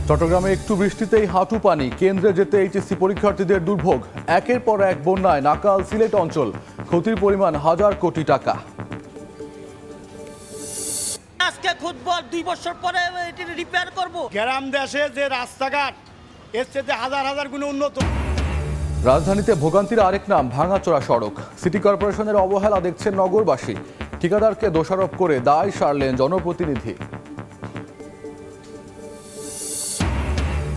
চট্টগ্রামে একটু বৃষ্টিতেই হাঁটু পানি, কেন্দ্রে যেতে এইচএসসি পরীক্ষার্থীদের দুর্ভোগ। একের পর এক বন্যায় নাকাল সিলেট অঞ্চল, ক্ষতির পরিমাণ হাজার কোটি টাকা। আজকে খুঁজব 2 বছর পরে এটি রিপেয়ার করব। গ্রাম দেশে যে রাস্তাঘাট এর চেয়ে হাজার হাজার গুণ উন্নত। রাজধানীতে ভোগান্তির আরেক নাম ভাঙাচোরা সড়ক। সিটি কর্পোরেশনের অবহেলা দেখছেন নগরবাসী, ঠিকাদারকে দোষারোপ করে দায় সারলেন জনপ্রতিনিধি।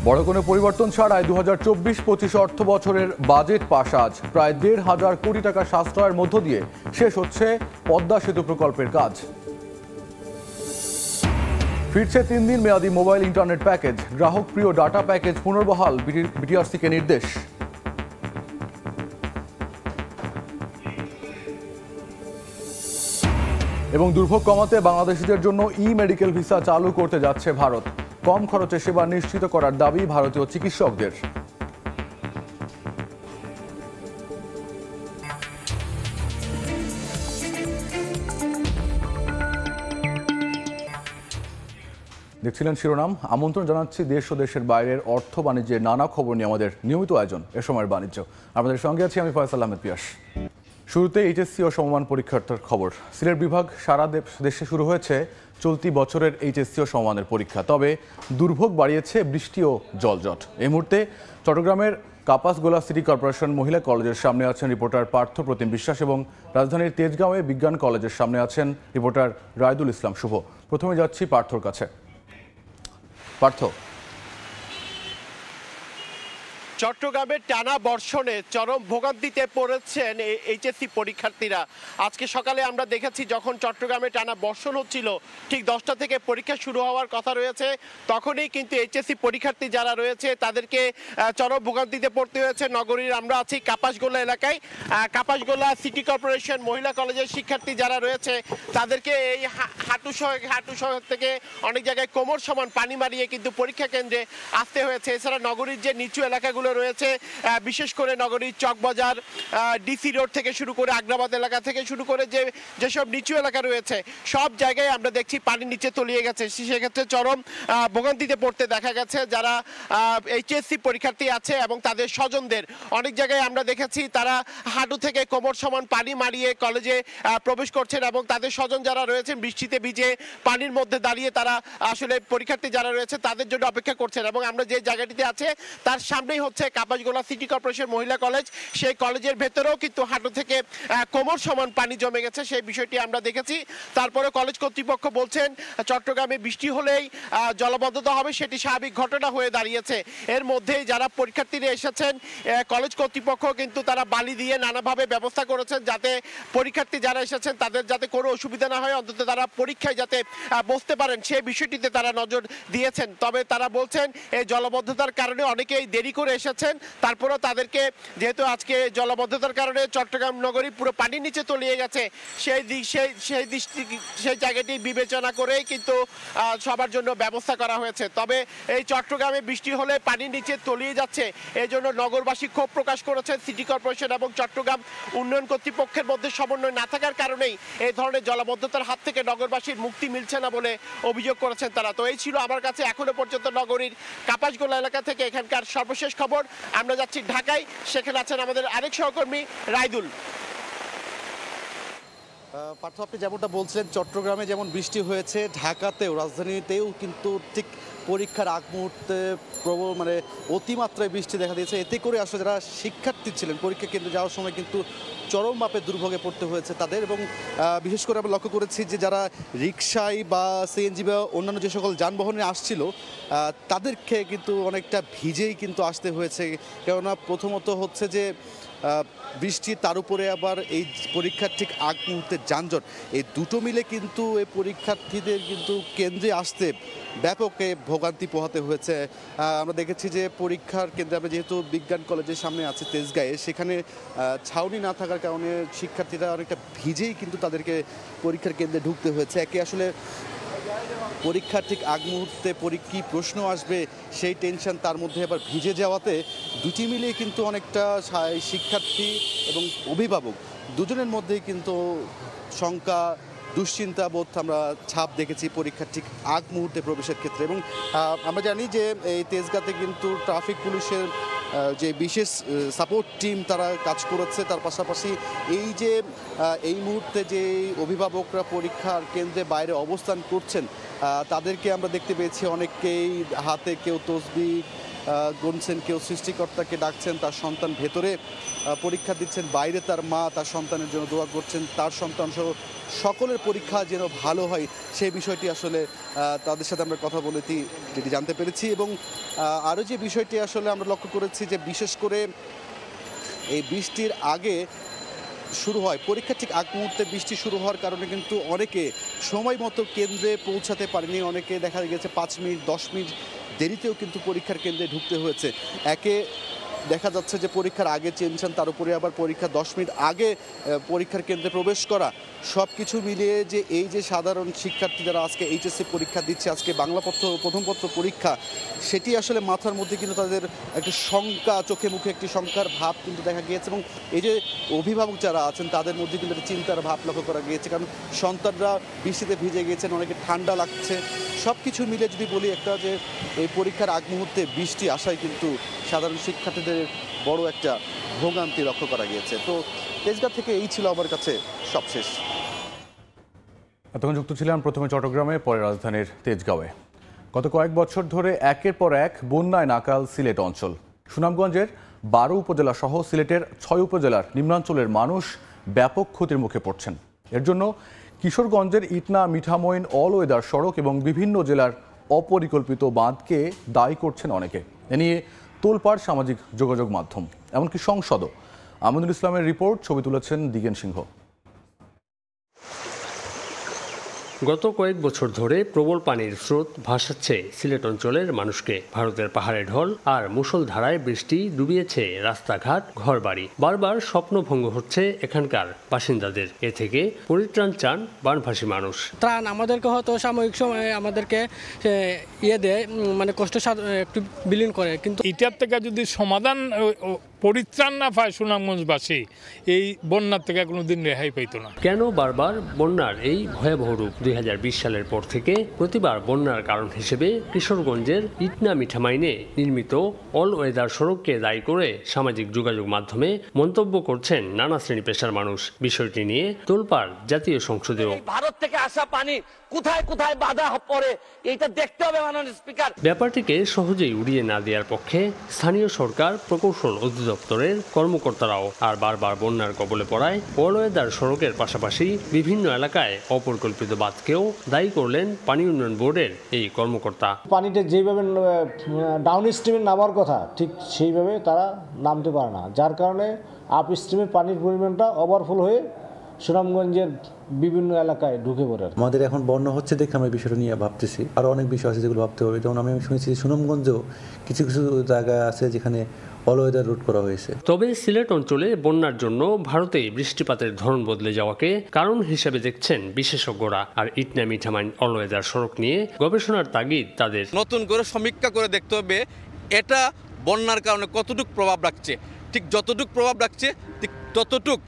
বড় কোনো পরিবর্তন ছাড়াই 2024-25 অর্থ বছরের বাজেট পাস আজ। প্রায় 1,500 কোটি টাকা সাশ্রয়ের মধ্য দিয়ে শেষ হচ্ছে পদ্মা সেতু প্রকল্পের কাজ। ফিরছে 3 দিন মেয়াদী মোবাইল ইন্টারনেট প্যাকেজ, গ্রাহক প্রিয় ডাটা প্যাকেজ পুনর্বহাল, বিটিআরসিকে নির্দেশ। এবং দুর্ভোগ কমাতে বাংলাদেশিদের জন্য ই-মেডিকেল ভিসা চালু করতে যাচ্ছে ভারত। কম খরচে সেবা নিশ্চিত করার দাবি ভারতীয় চিকিৎসকদের। দেখছিলেন শিরোনাম। আমন্ত্রণ জানাচ্ছি দেশ ও দেশের বাইরের অর্থ বাণিজ্যের নানা খবর নিয়ে আমাদের নিয়মিত আয়োজন এ সময়ের বাণিজ্য। আপনাদের সঙ্গে আছি আমি ফয়সাল আহমেদ পিয়াস। শুরুতে এইচএসসি ও সমমান পরীক্ষার্থীর খবর। সিলেট বিভাগ সারা দেশে শুরু হয়েছে চলতি বছরের এইচএসসি ও সমমানের পরীক্ষা। তবে দুর্ভোগ বাড়িয়েছে বৃষ্টি ও জলজট। এই মুহূর্তে চট্টগ্রামের কাপাসগোলা সিটি কর্পোরেশন মহিলা কলেজের সামনে আছেন রিপোর্টার পার্থ প্রতিম বিশ্বাস এবং রাজধানীর তেজগাঁওয়ে বিজ্ঞান কলেজের সামনে আছেন রিপোর্টার রায়দুল ইসলাম শুভ। প্রথমে যাচ্ছি পার্থর কাছে। পার্থ, চট্টগ্রামের টানা বর্ষণে চরম ভোগান্তিতে পড়েছেন এইচএসসি পরীক্ষার্থীরা। আজকে সকালে আমরা দেখেছি যখন চট্টগ্রামে টানা বর্ষণ হচ্ছিল, ঠিক 10টা থেকে পরীক্ষা শুরু হওয়ার কথা রয়েছে, তখনই কিন্তু এইচএসসি পরীক্ষার্থী যারা রয়েছে তাদেরকে চরম ভোগান্তিতে পড়তে হয়েছে। নগরীর আমরা আছি কাপাসগোলা এলাকায়। কাপাসগোলা সিটি কর্পোরেশন মহিলা কলেজের শিক্ষার্থী যারা রয়েছে তাদেরকে এই হাঁটু সড়ক থেকে অনেক জায়গায় কোমর সমান পানি মারিয়ে কিন্তু পরীক্ষা কেন্দ্রে আসতে হয়েছে। এছাড়া নগরীর যে নিচু এলাকাগুলো রয়েছে, বিশেষ করে নগরীর চকবাজার, ডিসি রোড থেকে শুরু করে আগ্রাবাদ এলাকা থেকে শুরু করে যেসব নিচু এলাকা রয়েছে সব জায়গায় আমরা দেখছি পানির নিচে তলিয়ে গেছে। সেক্ষেত্রে চরম ভোগান্তিতে পড়তে দেখা গেছে যারা এইচএসসি পরীক্ষার্থী আছে এবং তাদের স্বজনদের। অনেক জায়গায় আমরা দেখেছি তারা হাঁটু থেকে কোমর সমান পানি মারিয়ে কলেজে প্রবেশ করছেন এবং তাদের স্বজন যারা রয়েছেন বৃষ্টিতে ভিজে পানির মধ্যে দাঁড়িয়ে তারা আসলে পরীক্ষার্থী যারা রয়েছে তাদের জন্য অপেক্ষা করছেন। এবং আমরা যে জায়গাটিতে আছে তার সামনেই হচ্ছে কাপাসগোলা সিটি কর্পোরেশন মহিলা কলেজ। সেই কলেজের ভেতরেও কিন্তু হাঁটু থেকে কোমর সমান পানি জমে গেছে, সেই বিষয়টি আমরা দেখেছি। তারপরে কলেজ কর্তৃপক্ষ বলছেন চট্টগ্রামে বৃষ্টি হলেই জলবদ্ধতা হবে, সেটি স্বাভাবিক ঘটনা হয়ে দাঁড়িয়েছে। এর মধ্যেই যারা পরীক্ষার্থীরা এসেছেন কলেজ কর্তৃপক্ষ কিন্তু তারা বালি দিয়ে নানাভাবে ব্যবস্থা করেছেন যাতে পরীক্ষার্থী যারা এসেছেন তাদের যাতে কোনো অসুবিধা না হয়, অন্তত তারা পরীক্ষায় যাতে বসতে পারেন সেই বিষয়টিতে তারা নজর দিয়েছেন। তবে তারা বলছেন এই জলবদ্ধতার কারণে অনেকেই দেরি করে এসেছেন, তারপরেও তাদেরকে যেহেতু আজকে জলবদ্ধতার কারণে চট্টগ্রাম নগরী পুরো পানির নিচে তলিয়ে গেছে, সেই জায়গাটি বিবেচনা করেই কিন্তু সবার জন্য ব্যবস্থা করা হয়েছে। তবে এই চট্টগ্রামে বৃষ্টি হলে পানির নিচে তলিয়ে যাচ্ছে, এই জন্য নগরবাসী ক্ষোভ প্রকাশ করেছেন। সিটি কর্পোরেশন এবং চট্টগ্রাম উন্নয়ন কর্তৃপক্ষের মধ্যে সমন্বয় না থাকার কারণেই এই ধরনের জলবদ্ধতার হাত থেকে নগরবাসীর মুক্তি মিলছে না বলে অভিযোগ করেছেন তারা। তো এই ছিল আমার কাছে এখনো পর্যন্ত নগরীর কাপাসগোলা এলাকা থেকে এখানকার সর্বশেষ খবর। আমরা যাচ্ছি ঢাকায়, সেখানে আছেন আমাদের আরেক সহকর্মী রায়দুল। পার্থ, আপনি যেমনটা বলছিলেন চট্টগ্রামে যেমন বৃষ্টি হয়েছে, ঢাকাতেও রাজধানীতেও কিন্তু ঠিক পরীক্ষার আগ মুহূর্তে প্রবল অতিমাত্রায় বৃষ্টি দেখা দিয়েছে। এতে করে আসলে যারা শিক্ষার্থী ছিলেন পরীক্ষা কেন্দ্রে যাওয়ার সময় কিন্তু চরম মাপে দুর্ভোগে পড়তে হয়েছে তাদের। এবং বিশেষ করে আমরা লক্ষ্য করেছি যে যারা রিকশায় বা সিএনজি বা অন্যান্য যে সকল যানবাহনে আসছিল তাদেরকে কিন্তু অনেকটা ভিজেই কিন্তু আসতে হয়েছে। কেননা প্রথমত হচ্ছে যে বৃষ্টি, তার উপরে আবার এই পরীক্ষার ঠিক আগ মুহূর্তে যানজট, এই দুটো মিলে কিন্তু এই পরীক্ষার্থীদের কিন্তু কেন্দ্রে আসতে ব্যাপক ভোগান্তি পোহাতে হয়েছে। আমরা দেখেছি যে পরীক্ষার কেন্দ্রে আমরা যেহেতু বিজ্ঞান কলেজের সামনে আছে তেজগাঁয়ে, সেখানে ছাউনি না থাকার কারণে শিক্ষার্থীরা অনেকটা ভিজেই কিন্তু তাদেরকে পরীক্ষার কেন্দ্রে ঢুকতে হয়েছে। একে আসলে পরীক্ষার ঠিক আগ মুহূর্তে কী প্রশ্ন আসবে সেই টেনশন, তার মধ্যে আবার ভিজে যাওয়াতে দুটি মিলিয়ে কিন্তু অনেকটা শিক্ষার্থী এবং অভিভাবক দুজনের মধ্যেই কিন্তু শঙ্কা দুশ্চিন্তা বোধ আমরা ছাপ দেখেছি পরীক্ষার ঠিক আগ মুহূর্তে প্রবেশের ক্ষেত্রে। এবং আমরা জানি যে এই তেজগাঁতে কিন্তু ট্রাফিক পুলিশের যে বিশেষ সাপোর্ট টিম তারা কাজ করেছে। তার পাশাপাশি এই মুহূর্তে যে অভিভাবকরা পরীক্ষার কেন্দ্রে বাইরে অবস্থান করছেন তাদেরকে আমরা দেখতে পেয়েছি অনেককেই হাতে কেউ তসবিহ গুনছেন, কেউ সৃষ্টিকর্তাকে ডাকছেন, তার সন্তান ভেতরে পরীক্ষা দিচ্ছেন, বাইরে তার মা তার সন্তানের জন্য দোয়া করছেন, তার সন্তান সহ সকলের পরীক্ষা যেন ভালো হয় সেই বিষয়টি আসলে তাদের সাথে আমরা কথা বলেছি যেটি জানতে পেরেছি। এবং আরও যে বিষয়টি আসলে আমরা লক্ষ্য করেছি যে বিশেষ করে এই বৃষ্টির আগে শুরু হয় পরীক্ষা ঠিক আগ মুহূর্তে বৃষ্টি শুরু হওয়ার কারণে কিন্তু অনেকে সময় মতো কেন্দ্রে পৌঁছাতে পারেনি। অনেকে দেখা গেছে 5 মিনিট 10 মিনিট দেরিতেও কিন্তু পরীক্ষার কেন্দ্রে ঢুকতে হয়েছে। একে দেখা যাচ্ছে যে পরীক্ষার আগে চেনছেন, তার উপরে আবার পরীক্ষা 10 মিনিট আগে পরীক্ষার কেন্দ্রে প্রবেশ করা, সব কিছু মিলিয়ে যে এই যে সাধারণ শিক্ষার্থী যারা আজকে এইচএসসি পরীক্ষা দিচ্ছে, আজকে বাংলা প্রথম পত্র পরীক্ষা, সেটি আসলে মাথার মধ্যে কিন্তু তাদের একটি শঙ্কা, চোখে মুখে একটি শঙ্কার ভাব কিন্তু দেখা গিয়েছে। এবং এই যে অভিভাবক যারা আছেন তাদের মধ্যে কিন্তু একটা চিন্তার ভাব লক্ষ্য করা গিয়েছে, কারণ সন্তানরা বৃষ্টিতে ভিজে গিয়েছেন, অনেকে ঠান্ডা লাগছে। সব কিছু মিলে যদি বলি একটা যে এই পরীক্ষার আগ মুহূর্তে বৃষ্টি আসায় কিন্তু সাধারণ শিক্ষার্থীদের বড় একটা ভোগান্তি লক্ষ্য করা গিয়েছে। তো তেজগাঁ থেকে এই ছিল আমার কাছে সবশেষ। এতক্ষণ যুক্ত ছিলাম প্রথমে চট্টগ্রামে, পরে রাজধানীর তেজগাঁওয়ে। গত কয়েক বছর ধরে একের পর এক বন্যায় নাকাল সিলেট অঞ্চল। সুনামগঞ্জের 12 উপজেলা সহ সিলেটের 6 উপজেলার নিম্নাঞ্চলের মানুষ ব্যাপক ক্ষতির মুখে পড়ছেন। এর জন্য কিশোরগঞ্জের ইটনা মিঠামইন অল ওয়েদার সড়ক এবং বিভিন্ন জেলার অপরিকল্পিত বাঁধকে দায়ী করছেন অনেকে। এ নিয়ে তোলপাড় সামাজিক যোগাযোগ মাধ্যম, এমনকি সংসদও। আমিনুল ইসলামের রিপোর্ট, ছবি তুলেছেন দিগেন সিংহ। গত কয়েক বছর ধরে প্রবল পানির স্রোত ভাসাচ্ছে সিলেট অঞ্চলের মানুষকে। ভারতের পাহাড়ে ঢল আর মুষলধারায় বৃষ্টি ডুবিয়েছে রাস্তাঘাট, ঘরবাড়ি। বারবার স্বপ্নভঙ্গ হচ্ছে এখানকার বাসিন্দাদের। এ থেকে পরিত্রাণ চান বানভাসী মানুষ। ত্রাণ আমাদেরকে হয়তো সাময়িক সময়ে আমাদেরকে দেয়, মানে কষ্ট একটু বিলীন করে, কিন্তু এটার থেকে যদি সমাধান পরিত্রাণ না পায় সুনামগঞ্জবাসী, এই বন্যার থেকে কোনোদিন রেহাই পাইতো না। কেন বারবার বন্যার এই ভয়াবহ রূপ? 2020 সালের পর থেকে প্রতিবার বন্যার কারণ হিসেবে কিশোরগঞ্জের ইটনা মিঠামাইনে নির্মিত অল ওয়েদার সড়ককে দায়ী করে সামাজিক যোগাযোগ মাধ্যমে মন্তব্য করছেন নানা শ্রেণী পেশার মানুষ। বিষয়টি নিয়ে তোলপাড় জাতীয় সংসদেও। ভারত থেকে আসা পানি কোথায় কোথায় বাধা পড়ে এটা দেখতে হবে মাননীয় স্পিকার। ব্যাপারটিকে সহজেই উড়িয়ে না দেওয়ার পক্ষে স্থানীয় সরকার, প্রকৌশল অধিদপ্তরের কর্মকর্তারাও। আর বারবার বন্যার কবলে পড়ায় অল ওয়েদার সড়কের পাশাপাশি বিভিন্ন এলাকায় অপরিকল্পিত বাঁধকেও দায়ী করলেন পানি উন্নয়ন বোর্ডের এই কর্মকর্তা। পানিটা যেভাবে ডাউন স্ট্রিমে নামার কথা ঠিক সেইভাবে তারা নামতে পারে না, যার কারণে আপ স্ট্রিমে পানির পরিমাণটা ওভারফ্লো হয়ে সুনামগঞ্জের বিভিন্ন এলাকায় ঢুকে পড়ে। আমাদের এখন বন্যা হচ্ছে দেখে আমরা বিষয়টা নিয়ে ভাবতেছি, আরও অনেক বিষয় আছে যেগুলো ভাবতে হবে। যেমন আমি শুনেছি সুনামগঞ্জেও কিছু কিছু জায়গা আছে যেখানে অল ওয়েদার রুট করা হয়েছে। তবে সিলেট অঞ্চলে বন্যার জন্য ভারতে বৃষ্টিপাতের ধরন বদলে যাওয়াকে কারণ হিসেবে দেখছেন বিশেষজ্ঞরা। আর ইটনা মিঠামাইন অল ওয়েদার সড়ক নিয়ে গবেষণার তাগিদ তাদের। নতুন করে সমীক্ষা করে দেখতে হবে এটা বন্যার কারণে কতটুকু প্রভাব রাখছে। ঠিক যতটুকু প্রভাব রাখছে ঠিক ততটুক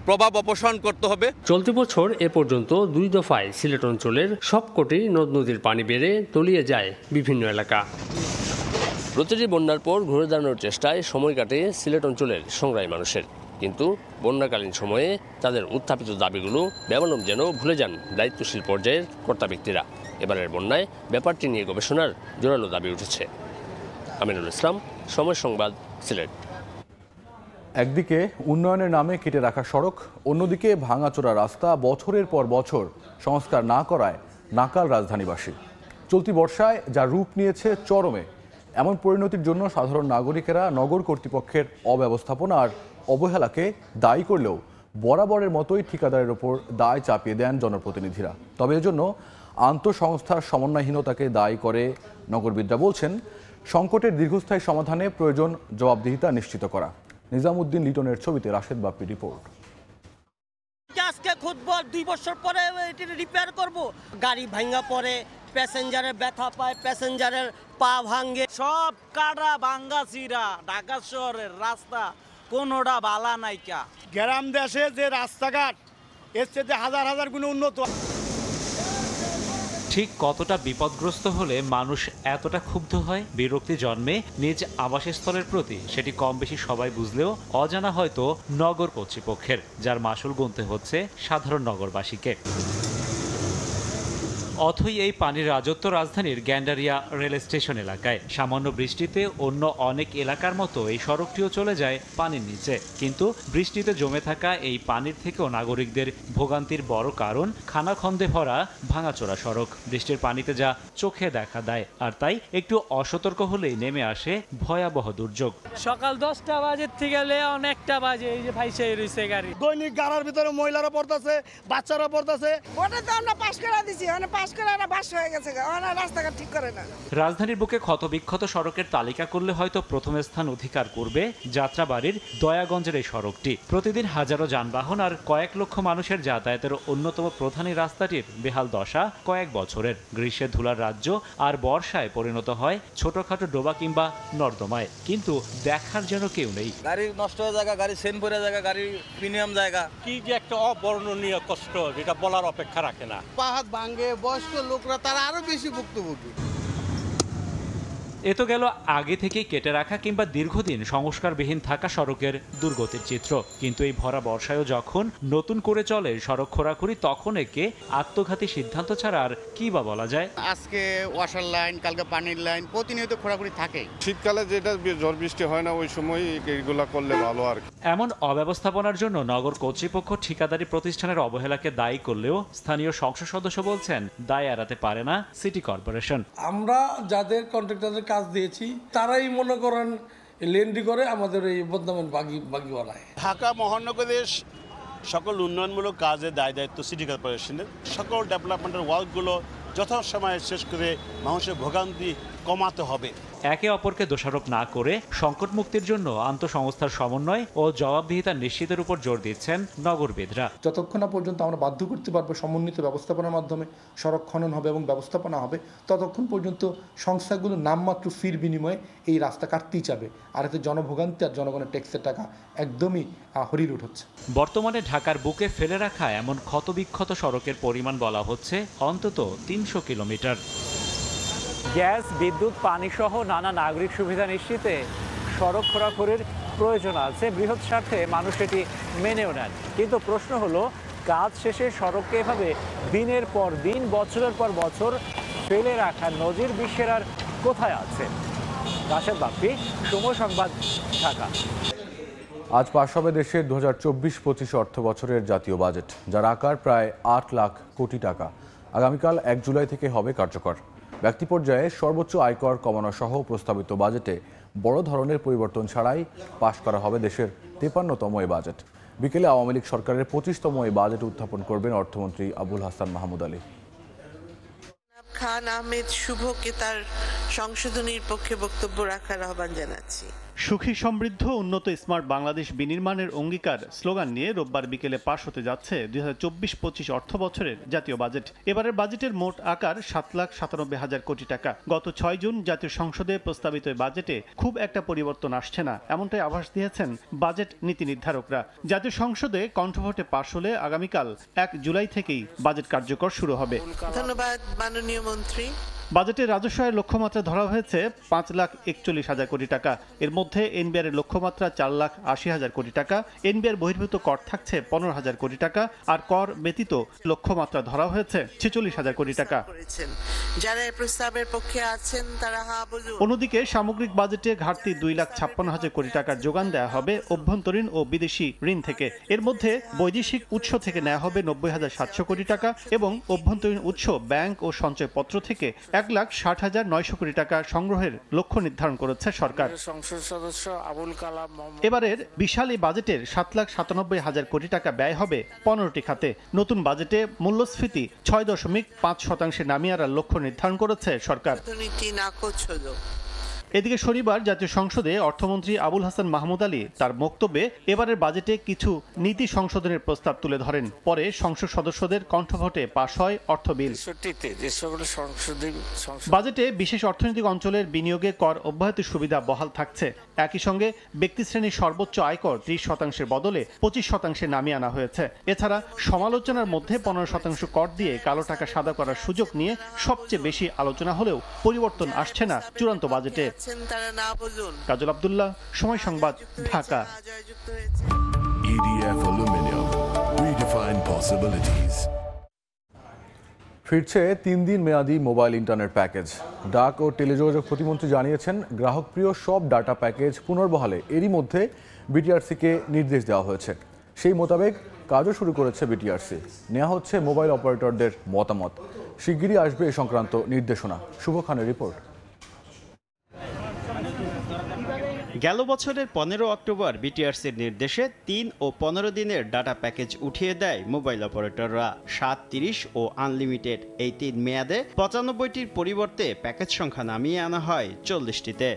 প্রভাব অপসারণ করতে হবে। চলতি বছর এ পর্যন্ত 2 দফায় সিলেট অঞ্চলের সবকটি নদ নদীর পানি বেড়ে তলিয়ে যায় বিভিন্ন এলাকা। প্রতিটি বন্যার পর ঘুরে দাঁড়ানোর চেষ্টায় সময় কাটে সিলেট অঞ্চলের সংগ্রামী মানুষের। কিন্তু বন্যাকালীন সময়ে তাদের উত্থাপিত দাবিগুলো বেমালুম যেন ভুলে যান দায়িত্বশীল পর্যায়ের কর্তা ব্যক্তিরা। এবারের বন্যায় ব্যাপারটি নিয়ে গবেষণার জোরালো দাবি উঠেছে। আমিনুল ইসলাম, সময় সংবাদ, সিলেট। একদিকে উন্নয়নের নামে কেটে রাখা সড়ক, অন্যদিকে ভাঙাচোরা রাস্তা, বছরের পর বছর সংস্কার না করায় নাকাল রাজধানীবাসী। চলতি বর্ষায় যা রূপ নিয়েছে চরমে, এমন পরিণতির জন্য সাধারণ নাগরিকেরা নগর কর্তৃপক্ষের অব্যবস্থাপনা আর অবহেলাকে দায়ী করলেও বরাবরের মতোই ঠিকাদারের ওপর দায় চাপিয়ে দেন জনপ্রতিনিধিরা। তবে এজন্য আন্তঃসংস্থার সমন্বয়হীনতাকে দায়ী করে নগরবিদরা বলছেন, সংকটের দীর্ঘস্থায়ী সমাধানে প্রয়োজন জবাবদিহিতা নিশ্চিত করা। নিজামুদ্দিন লিটনের ছবিতে রাশেদ বাপ্পি রিপোর্ট। আজকে খুঁজবো, 2 বছর পরে এটি রিপেয়ার করব। গাড়ি ভাঙা পড়ে, প্যাসেঞ্জারের ব্যথা পায়, প্যাসেঞ্জারের পা ভাঙে। সব কাটা ভাঙ্গা চিরা, ঢাকা শহরের রাস্তা কোনোটা বালা নাইকা। গ্রাম দেশে যে রাস্তাঘাট এর চেয়ে হাজার হাজার গুণ উন্নত। ঠিক কতটা বিপদগ্রস্ত হলে মানুষ এতটা ক্ষুব্ধ হয়? বিরক্তি জন্মে নিজ আবাসস্থলের প্রতি, সেটি কম বেশি সবাই বুঝলেও অজানা হয়তো নগর কর্তৃপক্ষের, যার মাসুল গুনতে হচ্ছে সাধারণ নগরবাসীকে। অথই এই পানির রাজত্ব রাজধানীর গ্যান্ডারিয়া রেল স্টেশন এলাকায়। সামান্য বৃষ্টিতে অন্য অনেক এলাকার মতো এই সড়কটিও চলে যায় পানির নিচে, কিন্তু বৃষ্টিতে জমে থাকা এই পানির থেকেও নাগরিকদের ভোগান্তির বড় কারণ খানাখন্দে ভরা ভাঙাচোরা সড়ক। বৃষ্টির পানিতে যা চোখে দেখা দেয়, আর তাই একটু অসতর্ক হলেই নেমে আসে ভয়াবহ দুর্যোগ। সকাল 10টা বাজে থেকে অনেকটা বাজে এই যে ভাইসে রয়েছে গাড়ি। দৈনিক গাড়ার ভিতরে মহিলারা পড়তেছে, বাচ্চারা পড়তেছে। ওটা তো আমরা পাশ করে দিছি, রাস্তাঘাট ঠিক করে না। রাজধানীর বুকে ক্ষতবিক্ষত সড়কের তালিকা করলে হয়তো প্রথম স্থান অধিকার করবে যাত্রাবাড়ির দয়াগঞ্জের এই সড়কটি। প্রতিদিন হাজারো যানবাহন আর কয়েক লক্ষ মানুষের যাতায়াতের অন্যতম প্রধান এই রাস্তাটির বেহাল দশা কয়েক বছরের। গ্রীষ্মের ধুলার রাজ্য আর বর্ষায় পরিণত হয় ছোটখাটো ডোবা কিংবা নর্দমায়, কিন্তু দেখার যেন কেউ নেই। গাড়ি নষ্ট হয়ে জায়গা, গাড়ি সেন পড়ে জায়গা, গাড়ি প্রিমিয়াম জায়গা, কি যে একটা অবর্ণনীয় কষ্ট, যেটা বলার অপেক্ষা রাখে না। পাহাড় ভাঙ্গে, বয়স্ক লোকরা তারা আরো বেশি ভুক্তভোগী। এ তো গেল আগে থেকেই কেটে রাখা কিংবা দীর্ঘদিন সংস্কারবিহীন থাকা সড়কের দুর্গতির চিত্র, কিন্তু এই ভরা বর্ষায়ও যখন নতুন করে চলে সড়ক খোঁড়াখুড়ি, তখন একে আত্মঘাতী সিদ্ধান্ত ছাড়া আর কি বা বলা যায়। আজকে ওয়াসার লাইন, কালকে পানির লাইন, প্রতিনিয়ত খোঁড়াখুড়ি থাকে। শীতকালে যেটা ঝড় বৃষ্টি হয় না, ওই সময় এগুলা করলে ভালো আর কি। এমন অব্যবস্থাপনার জন্য নগর কর্তৃপক্ষ ঠিকাদারি প্রতিষ্ঠানের অবহেলাকে দায়ী করলেও স্থানীয় সংসদ সদস্য বলছেন দায় এড়াতে পারে না সিটি কর্পোরেশন। আমরা যাদের কন্ট্রাক্টরদের কাজ দিয়েছি তারাই মনে করেন লেন্ডি করে আমাদের এই বদনামের বাগি বানায়। ঢাকা মহানগরের সকল উন্নয়নমূলক কাজে দায়িত্ব সিটি কর্পোরেশনের। সকল ডেভেলপমেন্টের ওয়ার্কগুলো যথাসময়ে শেষ করে মানুষের ভোগান্তি কমাতে হবে। একে অপরকে দোষারোপ না করে সংকট মুক্তির জন্য আন্তঃসংস্থার সমন্বয় ও জবাবদিহিতা নিশ্চিতের উপর জোর দিচ্ছেন নগরবিদরা। যতক্ষণ না পর্যন্ত আমরা বাধ্য করতে পারবো সমন্বিত ব্যবস্থাপনার মাধ্যমে সড়ক খনন হবে এবং ব্যবস্থাপনা হবে, ততক্ষণ পর্যন্ত সংস্থাগুলো নামমাত্র ফির বিনিময়ে এই রাস্তা কাটতেই যাবে, আর এতে জনভোগান্তি আর জনগণের ট্যাক্সের টাকা একদমই হরিলুট হচ্ছে। বর্তমানে ঢাকার বুকে ফেলে রাখা এমন ক্ষতবিক্ষত সড়কের পরিমাণ বলা হচ্ছে অন্তত 300 কিলোমিটার। গ্যাস, বিদ্যুৎ, পানি সহ নানা নাগরিক সুবিধা নিশ্চিতে সড়ক খোঁড়াখুড়ির প্রয়োজন আছে। বৃহৎ স্বার্থে মানুষ এটি মেনেও নেন, কিন্তু প্রশ্ন হলো কাজ শেষে সড়ককে এভাবে দিনের পর দিন, বছরের পর বছর ফেলে রাখার নজির বিশ্বের আর কোথায় আছে? রাশেদ বাপ্পি, সময় সংবাদ, ঢাকা। আজ পাশ হবে দেশের 2024-25 অর্থ বছরের জাতীয় বাজেট, যার আকার প্রায় 8 লাখ কোটি টাকা। আগামীকাল 1 জুলাই থেকে হবে কার্যকর। ব্যক্তি পর্যায়ে সর্বোচ্চ আয়কর কমানো সহ প্রস্তাবিত বাজেটে বড় ধরনের পরিবর্তন ছাড়াই পাশ করা হবে দেশের 53তম এই বাজেট। বিকেলে আওয়ামী লীগ সরকারের 25তম এই বাজেট উত্থাপন করবেন অর্থমন্ত্রী আবুল হাসান মাহমুদ আলী। খান আহমেদ শুভকে তার সংশোধনীর পক্ষে বক্তব্য রাখার আহ্বান জানাচ্ছি। সুখী সমৃদ্ধ উন্নত স্মার্ট বাংলাদেশ বিনির্মাণের অঙ্গীকার স্লোগান নিয়ে রোববার বিকেলে পাশ হতে যাচ্ছে 2024-25 অর্থ বছরের জাতীয় বাজেট। এবারের বাজেটের মোট আকার 7,97,000 কোটি টাকা। গত 6 জুন জাতীয় সংসদে প্রস্তাবিত বাজেটে খুব একটা পরিবর্তন আসছে না, এমনটাই আভাস দিয়েছেন বাজেট নীতি নির্ধারকরা। জাতীয় সংসদে কণ্ঠভোটে পাশ হলে আগামীকাল 1 জুলাই থেকেই বাজেট কার্যকর শুরু হবে। ধন্যবাদ মাননীয় মন্ত্রী। বাজেটের রাজস্ব আয়ের লক্ষ্যমাত্রা ধরা হয়েছে 5,41,000 কোটি টাকা। এর মধ্যে এনবিআর এর লক্ষ্যমাত্রা 4,80,000 কোটি টাকা। এনবিআর বহির্ভূত কর থাকছে 15,000 কোটি টাকা, আর কর ব্যতীত লক্ষ্যমাত্রা ধরা হয়েছে 46,000 কোটি টাকা। যারা এই প্রস্তাবের পক্ষে আছেন তারা হ্যাঁ বলুন। অন্যদিকে সামগ্রিক বাজেটে ঘাটতি 2,56,000 কোটি টাকার যোগান দেওয়া হবে অভ্যন্তরীণ ও বিদেশি ঋণ থেকে। এর মধ্যে বৈদেশিক উৎস থেকে নেওয়া হবে 90,700 কোটি টাকা এবং অভ্যন্তরীণ উৎস ব্যাংক ও সঞ্চয়পত্র থেকে 1,60,900 কোটি টাকা সংগ্রহের লক্ষ্য নির্ধারণ করেছে সরকার। সংসদ সদস্য আবুল কালাম। এবারের বিশাল এই বাজেটের 7,97,000 কোটি টাকা ব্যয় হবে 15টি খাতে। নতুন বাজেটে মূল্যস্ফীতি 6.5% নামিয়ে আনার লক্ষ্য নির্ধারণ করেছে সরকার। এদিকে শনিবার জাতীয় সংসদে অর্থমন্ত্রী আবুল হাসান মাহমুদ আলী তার বক্তব্যে এবারের বাজেটে কিছু নীতি সংশোধনের প্রস্তাব তুলে ধরেন। পরে সংসদ সদস্যদের কণ্ঠভোটে পাশ হয় অর্থ বিল। বাজেটে বিশেষ অর্থনৈতিক অঞ্চলের বিনিয়োগে কর অব্যাহতির সুবিধা বহাল থাকছে। একই সঙ্গে ব্যক্তিশ্রেণীর সর্বোচ্চ আয়কর 30% বদলে 25% নামিয়ে আনা হয়েছে। এছাড়া সমালোচনার মধ্যে 15% কর দিয়ে কালো টাকা সাদা করার সুযোগ নিয়ে সবচেয়ে বেশি আলোচনা হলেও পরিবর্তন আসছে না চূড়ান্ত বাজেটে। কাজল আব্দুল্লাহ, সময় সংবাদ, Dhaka. EDF Aluminium, redefine possibilities. ফিরছে 3 দিন মেয়াদী মোবাইল ইন্টারনেট প্যাকেজ। ডাক ও টেলিযোগাযোগ প্রতিমন্ত্রী জানিয়েছেন, গ্রাহকপ্রিয় সব ডাটা প্যাকেজ পুনর্বহালে এরই মধ্যে বিটিআরসিকে নির্দেশ দেওয়া হয়েছে। সেই মোতাবেক কাজও শুরু করেছে বিটিআরসি। নেওয়া হচ্ছে মোবাইল অপারেটরদের মতামত। শিগগিরই আসবে এ সংক্রান্ত নির্দেশনা। শুভ খানের রিপোর্ট। গেল বছরের 15 অক্টোবর বিটিআরসির নির্দেশে 3 ও 15 দিনের ডাটা প্যাকেজ উঠিয়ে দেয় মোবাইল অপারেটররা। 7, 30 ও আনলিমিটেড এই 3 মেয়াদে 95টির পরিবর্তে প্যাকেজ সংখ্যা নামিয়ে আনা হয় 40টিতে।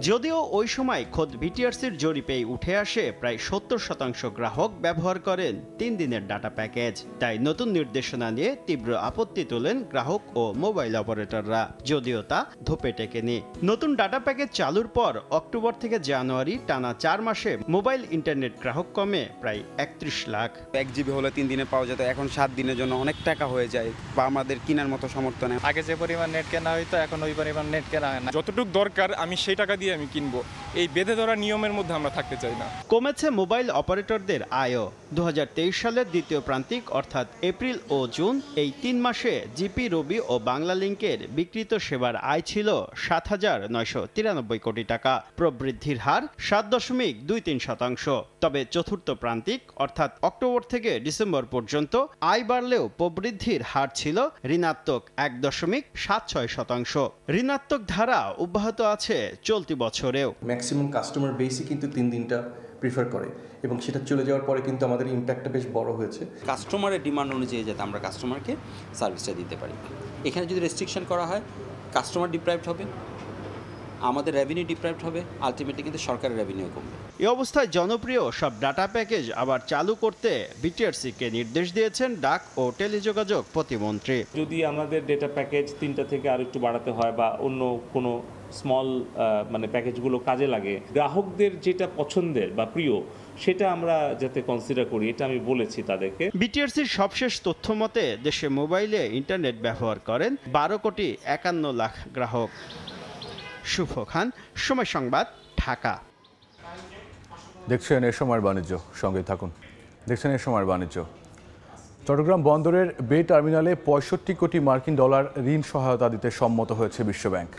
যদিও ওই সময় খোদ বিটিআরসির জরিপেই উঠে আসে প্রায় 70% গ্রাহক ব্যবহার করেন 3 দিনের ডাটা প্যাকেজ। তাই নতুন নির্দেশনা নিয়ে তীব্র আপত্তি তোলেন গ্রাহক ও মোবাইল অপারেটররা, যদিও তা ধোপে টেকেনি। নতুন ডাটা প্যাকেজ চালুর পর অক্টোবর থেকে জানুয়ারি টানা 4 মাসে মোবাইল ইন্টারনেট গ্রাহক কমে প্রায় 31 লাখ। 1 জিবি হলে 3 দিনে পাওয়া যেত, এখন 7 দিনের জন্য অনেক টাকা হয়ে যায় বা আমাদের কেনার মতো সামর্থ্য নেই। আগে যে পরিমাণ নেট কেনা হইতো এখন ওই পরিমাণ নেট কেনা হয় না। যতটুকু দরকার আমি সেই টাকা দিয়ে আমি কিনবো। এই বেঁধে ধরা নিয়মের মধ্যে আমরা থাকতে চাই না। কমেছে মোবাইল অপারেটরদের আয়ও। 2023 সালের দ্বিতীয় প্রান্তিক অর্থাৎ এপ্রিল ও জুন এই 3 মাসে জিপি, রবি ও বাংলা লিংকের বিকৃত সেবার আয় ছিল 7,993 কোটি টাকা। প্রবৃদ্ধির হার 7.23%। তবে চতুর্থ প্রান্তিক অর্থাৎ অক্টোবর থেকে ডিসেম্বর পর্যন্ত আয় বাড়লেও প্রবৃদ্ধির হার ছিল ঋণাত্মক 1.76%। ঋণাত্মক ধারা অব্যাহত আছে চলতি বছরেও। ম্যাক্সিমাম কাস্টমার বেসই কিন্তু 3 দিনটা প্রিফার করে এবং সেটা চলে যাওয়ার পরে কিন্তু আমাদের ইম্প্যাক্টটা বেশ বড় হয়েছে। কাস্টমারের ডিমান্ড অনুযায়ী যাতে আমরা কাস্টমারকে সার্ভিসটা দিতে পারি। এখানে যদি রেস্ট্রিকশন করা হয় কাস্টমার ডিপ্রাইভড হবে, আমাদের রেভিনিউ ডিপ্রাইভড হবে, আলটিমেটলি কিন্তু সরকারের রেভিনিউ কমবে। এই অবস্থায় জনপ্রিয় সব ডাটা প্যাকেজ আবার চালু করতে বিটিআরসিকে নির্দেশ দিয়েছেন ডাক ও টেলিযোগাযোগ প্রতিমন্ত্রী। যদি আমাদের ডেটা প্যাকেজ 3টা থেকে আরো একটু বাড়াতে হয় বা অন্য কোনো স্মল প্যাকেজগুলো কাজে লাগে, গ্রাহকদের যেটা পছন্দের বা প্রিয় সেটা আমরা যাতে কনসিডার করি, এটা আমি বলেছি তাদেরকে। বিটিআরসির সবশেষ তথ্য মতে দেশে মোবাইলে ইন্টারনেট ব্যবহার করেন 12,51 লাখ গ্রাহক। শুভ খান, সময় সংবাদ, ঢাকা। দেখছেন এ সময়ের বাণিজ্য, সঙ্গে থাকুন। দেখছেন এ সময়ের বাণিজ্য। চট্টগ্রাম বন্দরের বে টার্মিনালে 65 কোটি মার্কিন ডলার ঋণ সহায়তা দিতে সম্মত হয়েছে বিশ্বব্যাংক।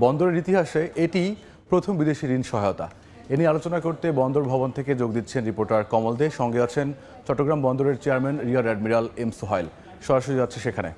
বন্দরের ইতিহাসে এটি প্রথম বিদেশি ঋণ সহায়তা। এ নিয়ে আলোচনা করতে বন্দর ভবন থেকে যোগ দিচ্ছেন রিপোর্টার কমল দে। সঙ্গে আছেন চট্টগ্রাম বন্দরের chairman rear admiral M Sohail. সরাসরি যাচ্ছে সেখানে।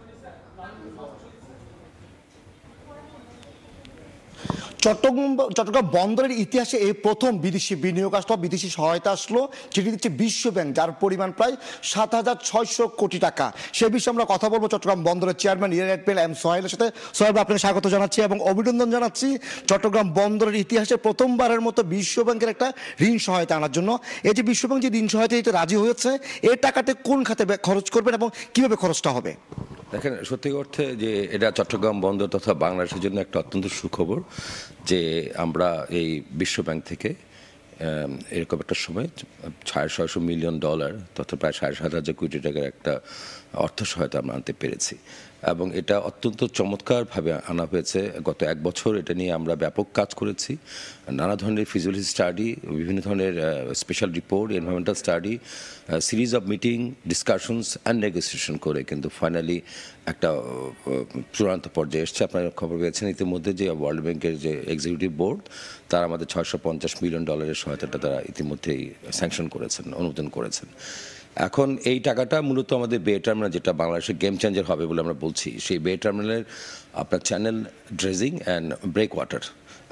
চট্টগ্রাম বন্দরের ইতিহাসে এই প্রথম বিদেশি বিনিয়োগ আসলো, বিদেশি সহায়তা আসলো, যেটি দিচ্ছে বিশ্বব্যাংক, যার পরিমাণ প্রায় 7,600 কোটি টাকা। সে বিষয়ে আমরা কথা বলবো চট্টগ্রাম বন্দরের চেয়ারম্যান রিয়ার অ্যাডমিরাল এম সোহাইলের সাথে। সোহাইল, আপনাকে স্বাগত জানাচ্ছি এবং অভিনন্দন জানাচ্ছি চট্টগ্রাম বন্দরের ইতিহাসে প্রথমবারের মতো বিশ্বব্যাংকের একটা ঋণ সহায়তা আনার জন্য। এই যে বিশ্বব্যাংক যে ঋণ সহায়তা দিতে রাজি হয়েছে, এই টাকাতে কোন খাতে খরচ করবেন এবং কিভাবে খরচটা হবে? দেখেন, সত্যি অর্থে যে এটা চট্টগ্রাম বন্দর তথা বাংলাদেশের জন্য একটা অত্যন্ত সুখবর যে আমরা এই বিশ্বব্যাংক থেকে এরকম একটা সময় 650 মিলিয়ন ডলার তথা প্রায় 7,500 কোটি টাকার একটা অর্থ সহায়তা আমরা আনতে পেরেছি। এবং এটা অত্যন্ত চমৎকারভাবে আনা হয়েছে। গত 1 বছর এটা নিয়ে আমরা ব্যাপক কাজ করেছি। নানা ধরনের ফিজিবিলিটি স্টাডি, বিভিন্ন ধরনের special report, environmental study, series of meeting, discussions and negotiation করে কিন্তু ফাইনালি একটা চূড়ান্ত পর্যায়ে এসছে। আপনারা খবর পেয়েছেন ইতিমধ্যে যে ওয়ার্ল্ড ব্যাংকের যে এক্সিকিউটিভ বোর্ড তারা আমাদের 650 মিলিয়ন ডলারের সহায়তাটা তারা ইতিমধ্যেই স্যাংশন করেছেন, অনুমোদন করেছেন। এখন এই টাকাটা মূলত আমাদের বে টার্মিনাল, যেটা বাংলাদেশের গেম চেঞ্জার হবে বলে আমরা বলছি, সেই বে টার্মিনালের আপনার channel dredging and breakwater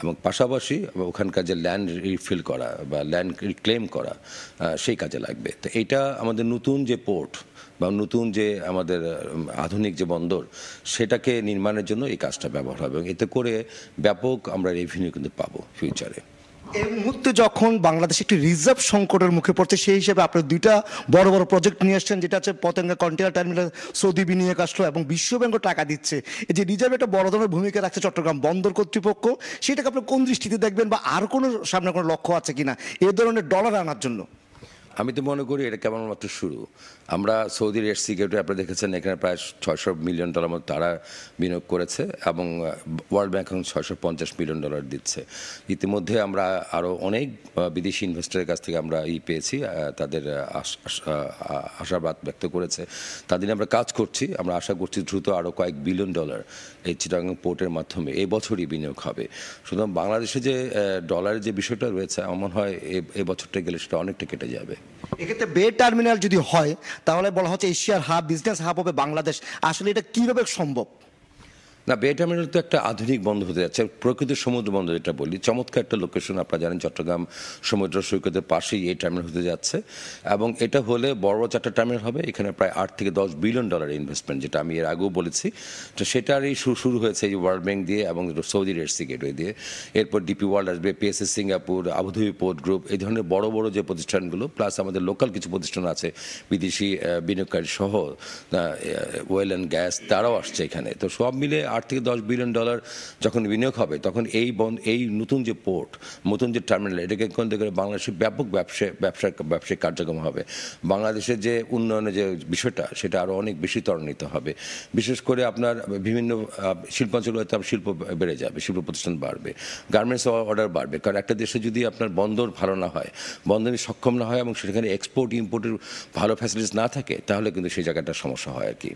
এবং পাশাপাশি ওখানকার যে ল্যান্ড রিফিল করা বা ল্যান্ড রিক্লেম করা সেই কাজে লাগবে। তো এইটা আমাদের নতুন যে পোর্ট বা নতুন যে আমাদের আধুনিক যে বন্দর, সেটাকে নির্মাণের জন্য এই কাজটা ব্যবহার হবে এবং এতে করে ব্যাপক আমরা রেভিনিউ কিন্তু পাবো ফিউচারে। এই মুহূর্তে যখন বাংলাদেশ একটি রিজার্ভ সংকটের মুখে পড়ছে, সেই হিসেবে আপনার দুইটা বড় বড় প্রজেক্ট নিয়ে আসছেন, যেটা হচ্ছে পতেঙ্গা কন্টেনার টার্মিনাল সৌদি বিনিয়োগ আসলো এবং বিশ্বব্যাংক টাকা দিচ্ছে। এই যে রিজার্ভ একটা বড় ধরনের ভূমিকা রাখছে চট্টগ্রাম বন্দর কর্তৃপক্ষ, সেটাকে আপনি কোন দৃষ্টিতে দেখবেন বা আর কোনো সামনে কোনো লক্ষ্য আছে কিনা এই ধরনের ডলার আনার জন্য? আমি তো মনে করি এটা কেবলমাত্র শুরু। আমরা সৌদির এসসি গেটে আপনারা দেখেছেন এখানে প্রায় $600 মিলিয়ন মতো তারা বিনিয়োগ করেছে এবং ওয়ার্ল্ড ব্যাংক এখন $650 মিলিয়ন দিচ্ছে। ইতিমধ্যে আমরা আরও অনেক বিদেশি ইনভেস্টরের কাছ থেকে আমরা পেয়েছি, তাদের আশাবাদ ব্যক্ত করেছে, তাদের আমরা কাজ করছি। আমরা আশা করছি দ্রুত আরও কয়েক বিলিয়ন ডলার এই চিটাগাং পোর্টের মাধ্যমে এই বছরই বিনিয়োগ হবে। সুতরাং বাংলাদেশে যে ডলারের যে বিষয়টা রয়েছে, আমার হয় এই বছরটা গেলে সেটা অনেকটা কেটে যাবে। এক্ষেত্রে বে টার্মিনাল যদি হয় তাহলে বলা হচ্ছে এশিয়ার হাব, বিজনেস হাব হবে বাংলাদেশ। আসলে এটা কিভাবে সম্ভব? না, বে টার্মিনাল তো একটা আধুনিক বন্দর হতে যাচ্ছে, প্রকৃতির সমুদ্র বন্দর যেটা বলি, চমৎকার একটা লোকেশন। আপনারা জানেন চট্টগ্রাম সমুদ্র সৈকতের পাশেই এই টার্মিনাল হতে যাচ্ছে এবং এটা হলে বড় চারটা টার্মিনাল হবে। এখানে প্রায় $8 থেকে $10 বিলিয়ন ইনভেস্টমেন্ট, যেটা আমি এর আগেও বলেছি। তো সেটারই শুরু হয়েছে এই ওয়ার্ল্ড ব্যাংক দিয়ে এবং সৌদির এসসি গেটওয়ে দিয়ে। এরপর ডিপি ওয়ার্ল্ড আসবে, PSS Singapore, Abu Dhabi port group, এই ধরনের বড় বড় যে প্রতিষ্ঠানগুলো, প্লাস আমাদের লোকাল কিছু প্রতিষ্ঠান আছে বিদেশি বিনিয়োগকারী সহ, ওয়েল অ্যান্ড গ্যাস, তারাও আসছে এখানে। তো সব মিলে $8 থেকে $10 বিলিয়ন যখন বিনিয়োগ হবে, তখন এই নতুন যে পোর্ট, নতুন যে টার্মিনাল, এটাকে কেন্দ্র করে বাংলাদেশের ব্যাপক ব্যবসায়িক কার্যক্রম হবে। বাংলাদেশের যে উন্নয়নের যে বিষয়টা, সেটা আরও অনেক বেশি ত্বরান্বিত হবে। বিশেষ করে আপনার বিভিন্ন শিল্পাঞ্চলগুলোতে শিল্প বেড়ে যাবে, শিল্প প্রতিষ্ঠান বাড়বে, গার্মেন্টস অর্ডার বাড়বে। কারণ একটা দেশে যদি আপনার বন্দর ভালো না হয়, বন্দরে সক্ষম না হয় এবং সেখানে এক্সপোর্ট ইম্পোর্টের ভালো ফ্যাসিলিটিস না থাকে, তাহলে কিন্তু সেই জায়গাটা সমস্যা হয় আর কি।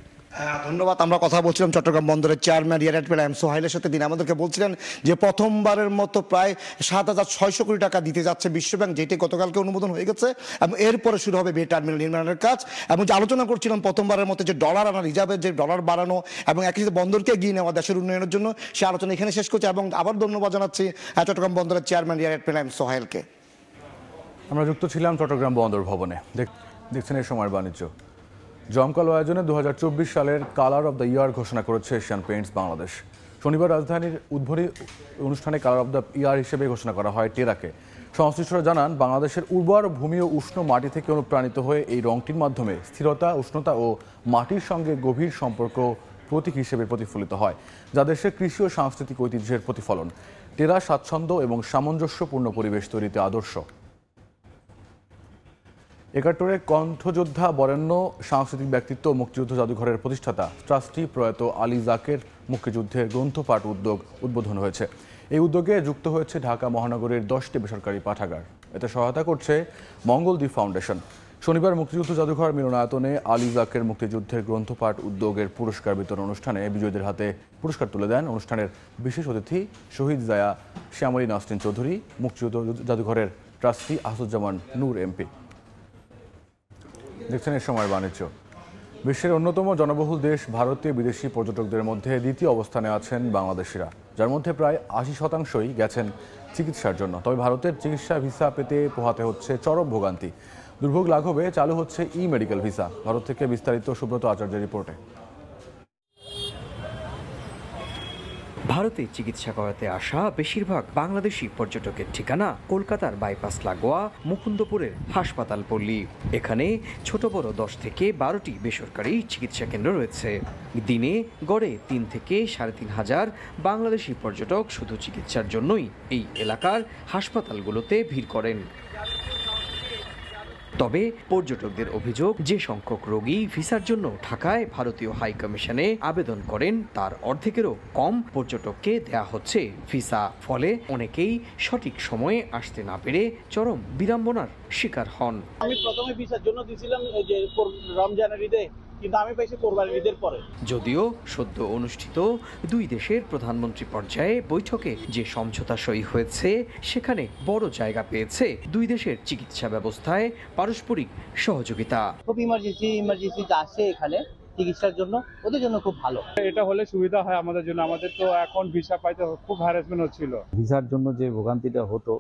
ধন্যবাদ। আমরা কথা বলছিলাম চট্টগ্রাম বন্দরের চেয়ারম্যান রিয়াদ অ্যাডমিরাল এম সোহাইলের সাথে। তিনি আমাদেরকে বলছিলেন যে প্রথমবারের মতো প্রায় 7,600 কোটি টাকা দিতে যাচ্ছে বিশ্বব্যাংক, যেটি গতকালকে অনুমোদন হয়ে গেছে এবং এরপরে শুরু হবে বে টার্মিনাল নির্মাণের কাজ। এবং যে আলোচনা করছিলাম প্রথমবারের মতো যে ডলার আনা, রিজার্ভের যে ডলার বাড়ানো এবং একই সাথে বন্দরকে এগিয়ে নেওয়া দেশের উন্নয়নের জন্য, সে আলোচনা এখানে শেষ করছে এবং আবার ধন্যবাদ জানাচ্ছি চট্টগ্রাম বন্দরের চেয়ারম্যান রিয়াদ অ্যাডমিরাল এম সোহাইলকে। আমরা যুক্ত ছিলাম চট্টগ্রাম বন্দর ভবনে। দেখছেন এই সময়ের বাণিজ্য। জমকালো আয়োজনে 2024 সালের কালার অব দ্য ইয়ার ঘোষণা করেছে এশিয়ান পেইন্টস বাংলাদেশ। শনিবার রাজধানীর উদ্বোধনী অনুষ্ঠানে কালার অব দ্য ইয়ার হিসেবে ঘোষণা করা হয় টেরাকে। সংশ্লিষ্টরা জানান, বাংলাদেশের উর্বর ভূমি ও উষ্ণ মাটি থেকে অনুপ্রাণিত হয়ে এই রংটির মাধ্যমে স্থিরতা, উষ্ণতা ও মাটির সঙ্গে গভীর সম্পর্ক প্রতীক হিসেবে প্রতিফলিত হয়, যা দেশের কৃষি ও সাংস্কৃতিক ঐতিহ্যের প্রতিফলন। টেরা স্বাচ্ছন্দ্য এবং সামঞ্জস্যপূর্ণ পরিবেশ তৈরিতে আদর্শ। 71 কণ্ঠযোদ্ধা বরেণ্য সাংস্কৃতিক ব্যক্তিত্ব মুক্তিযুদ্ধ জাদুঘরের প্রতিষ্ঠাতা ট্রাস্টি প্রয়াত আলী জাকের মুক্তিযুদ্ধের গ্রন্থপাঠ উদ্যোগ উদ্বোধন হয়েছে। এই উদ্যোগে যুক্ত হয়েছে ঢাকা মহানগরীর 10টি বেসরকারি পাঠাগার। এতে সহায়তা করছে মঙ্গলদ্বীপ ফাউন্ডেশন। শনিবার মুক্তিযুদ্ধ জাদুঘর মিলনায়তনে আলী জাকের মুক্তিযুদ্ধের গ্রন্থপাঠ উদ্যোগের পুরস্কার বিতরণ অনুষ্ঠানে বিজয়ীদের হাতে পুরস্কার তুলে দেন অনুষ্ঠানের বিশেষ অতিথি শহীদ জায়া শ্যামলী নাসরিন চৌধুরী, মুক্তিযুদ্ধ জাদুঘরের ট্রাস্টি আসাদুজ্জামান নূর এমপি। দেখছেন এই সময়ের বাণিজ্য। বিশ্বের অন্যতম জনবহুল দেশ ভারতে বিদেশি পর্যটকদের মধ্যে দ্বিতীয় অবস্থানে আছেন বাংলাদেশিরা, যার মধ্যে প্রায় 80% গেছেন চিকিৎসার জন্য। তবে ভারতের চিকিৎসা ভিসা পেতে পোহাতে হচ্ছে চরম ভোগান্তি। দুর্ভোগ লাঘবে চালু হচ্ছে মেডিকেল ভিসা। ভারত থেকে বিস্তারিত সুব্রত আচার্যের রিপোর্টে। ভারতে চিকিৎসা করাতে আসা বেশিরভাগ বাংলাদেশি পর্যটকের ঠিকানা কলকাতার বাইপাস লাগোয়া মুকুন্দপুরের হাসপাতাল পল্লী। এখানে ছোট বড় 10 থেকে 12টি বেসরকারি চিকিৎসা কেন্দ্র রয়েছে। দিনে গড়ে 3 থেকে 3,500 বাংলাদেশি পর্যটক শুধু চিকিৎসার জন্যই এই এলাকার হাসপাতালগুলোতে ভিড় করেন। তবে পর্যটকদের অভিযোগ, যে সংখ্যক রোগী ভিসার জন্য ঢাকায় ভারতীয় হাই কমিশনে আবেদন করেন, তার অর্ধেকেরও কম পর্যটককে দেয়া হচ্ছে ভিসা। ফলে অনেকেই সঠিক সময়ে আসতে না পেরে চরম বিড়ম্বনার শিকার হন। আমি প্রথমে ভিসার জন্য দিয়েছিলাম যে রমজানের ঈদে, কিন্তু আমি পাইছি কোরবানির ঈদের পরে। যদিও সদ্য অনুষ্ঠিত দুই দেশের প্রধানমন্ত্রী পর্যায়ে বৈঠকে যে সমঝোতা সই হয়েছে সেখানে বড় জায়গা পেয়েছে দুই দেশের চিকিৎসা ব্যবস্থায় পারস্পরিক সহযোগিতা। খুব ইমার্জেন্সি আসে এখানে চিকিৎসার জন্য, ওদের জন্য খুব ভালো। এটা হলে সুবিধা হয় আমাদের জন্য। আমাদের তো এখন ভিসা পাইতে খুব হ্যারাসমেন্ট হচ্ছিল। ভিসার জন্য যে ভোগান্তিটা হতো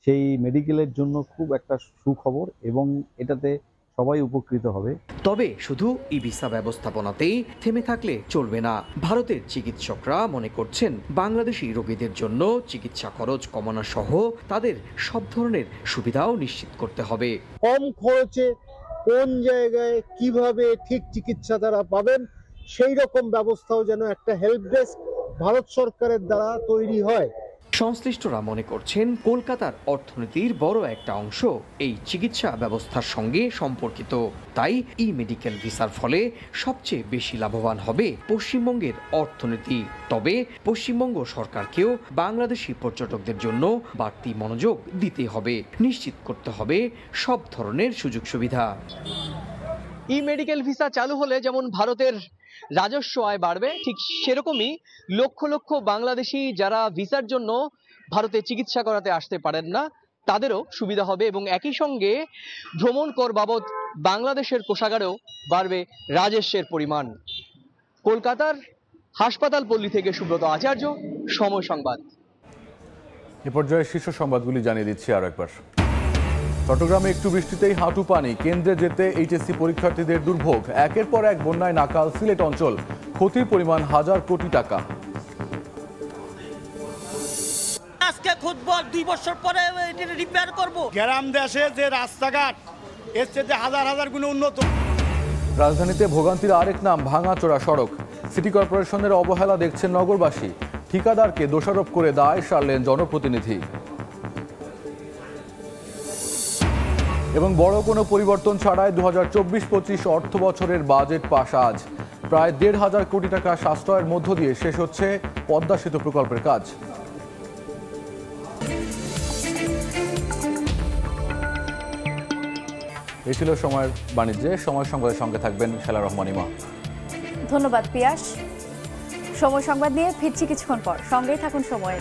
সেই মেডিকেলের জন্য খুব একটা সুখবর এবং এটাতে সবাই উপকৃত হবে। তবে শুধু ই ভিসা ব্যবস্থাপনাতেই থেমে থাকলে চলবে না। ভারতের চিকিৎসকরা মনে করছেন বাংলাদেশি রোগীদের জন্য চিকিৎসা খরচ কমানো সহ তাদের সব ধরনের সুবিধাও নিশ্চিত করতে হবে। কম খরচে কোন জায়গায় কিভাবে ঠিক চিকিৎসা তারা পাবেন সেই রকম ব্যবস্থাও যেন একটা হেল্প ডেস্ক ভারত সরকারের দ্বারা তৈরি হয়। সংশ্লিষ্টরা মনে করছেন কলকাতার অর্থনীতির বড় একটা অংশ এই চিকিৎসা ব্যবস্থার সঙ্গে সম্পর্কিত। তাই ই মেডিকেল ভিসার ফলে সবচেয়ে বেশি লাভবান হবে পশ্চিমবঙ্গের অর্থনীতি। তবে পশ্চিমবঙ্গ সরকারকেও বাংলাদেশি পর্যটকদের জন্য বাড়তি মনোযোগ দিতে হবে, নিশ্চিত করতে হবে সব ধরনের সুযোগ সুবিধা। ই মেডিকেল ভিসা চালু হলে যেমন ভারতের রাজস্ব আয় বাড়বে, ঠিক সেরকমই লক্ষ লক্ষ বাংলাদেশি যারা ভিসার জন্য ভারতে চিকিৎসা করাতে আসতে পারেন না তাদেরও সুবিধা হবে এবং একই সঙ্গে ভ্রমণ কর বাবদ বাংলাদেশের কোষাগারেও বাড়বে রাজস্বের পরিমাণ। কলকাতার হাসপাতাল পল্লী থেকে সুব্রত আচার্য, সময় সংবাদ। এ পর্যায়ে শীর্ষ সংবাদগুলি জানিয়ে দিচ্ছি আরো একবার। চট্টগ্রামে একটু বৃষ্টিতেই হাঁটু পানি, কেন্দ্রে যেতে এইচএসসি পরীক্ষার্থীদের দুর্ভোগ। একের পর এক বন্যায় নাকাল সিলেট অঞ্চল, ক্ষতির পরিমাণ 1000 কোটি টাকা। আজকে খুঁজবো, 2 বছর পরে এটা রিপেয়ার করব। গ্রাম দেশে যে রাস্তাঘাট এর চেয়ে হাজার গুণ উন্নত। রাজধানীতে ভোগান্তির আরেক নাম ভাঙাচোরা সড়ক। সিটি কর্পোরেশনের অবহেলা দেখছেন নগরবাসী, ঠিকাদারকে দোষারোপ করে দায় সারলেন জনপ্রতিনিধি। এবং বড় কোনো পরিবর্তন ছাড়াই 2024-25 অর্থ বছরের বাজেট পাস আজ। প্রায় 1500 কোটি টাকা সাশ্রয়ের মধ্য দিয়ে শেষ হচ্ছে পদ্মা সেতু প্রকল্পের কাজ। এই ছিল সময়ের বাণিজ্যে। সময় সংবাদের সঙ্গে থাকবেন শালা রহমান ইমা। ধন্যবাদ পিয়াস। সময় সংবাদ নিয়ে ফিরছি কিছুক্ষণ পর, সঙ্গেই থাকুন সময়।